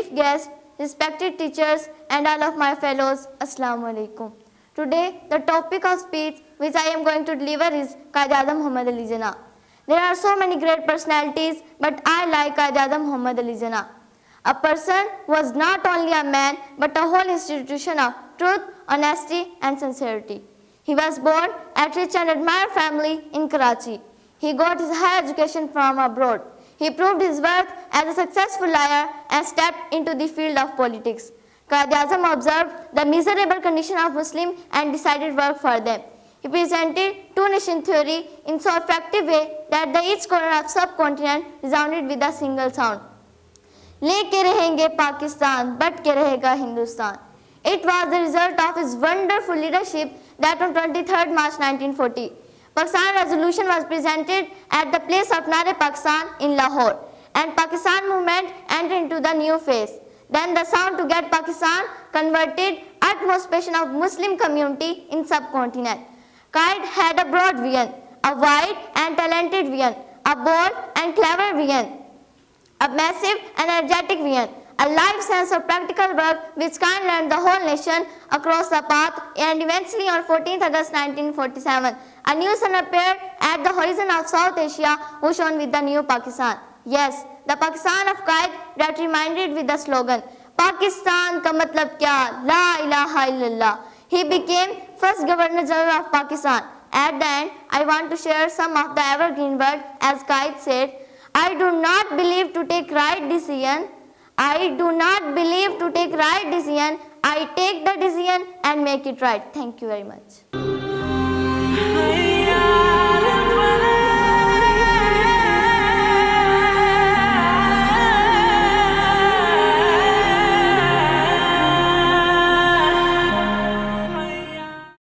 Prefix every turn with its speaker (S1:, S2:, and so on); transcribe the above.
S1: chief guest, respected teachers and all of my fellows, Assalamu alaikum. Today the topic of speech which I am going to deliver is Quaid-e-Azam Muhammad Ali Jinnah. There are so many great personalities, but I like Quaid-e-Azam Muhammad Ali Jinnah. A person who was not only a man but a whole institution of truth, honesty and sincerity. He was born at rich and admired family in Karachi. He got his higher education from abroad. He proved his worth as a successful lawyer and stepped into the field of politics. Quaid-e-Azam observed the miserable condition of Muslims and decided work for them. He presented two-nation theory in so effective way that the each corner of subcontinent resounded with a single sound. लेके रहेंगे Pakistan, but के रहेगा Hindustan. It was the result of his wonderful leadership that on 23rd March 1940, Pakistan resolution was presented at the place of Nare Pakistan in Lahore, and Pakistan movement entered into the new phase. Then the sound to get Pakistan converted utmost passion of Muslim community in subcontinent. Quaid had a broad vision, a wide and talented vision, a bold and clever vision, a massive and energetic vision, a live sense of practical work which can lead the whole nation across the path, and eventually on 14th August 1947, a new sun appeared at the horizon of South Asia who shone with the new Pakistan. Yes, the Pakistan of Quaid that reminded with the slogan, Pakistan ka matlab kya, la ilaha illallah. He became first Governor General of Pakistan. At the end, I want to share some of the evergreen words as Quaid said, I do not believe to take right decision. I do not believe to take right decision. I take the decision and make it right. Thank you very much.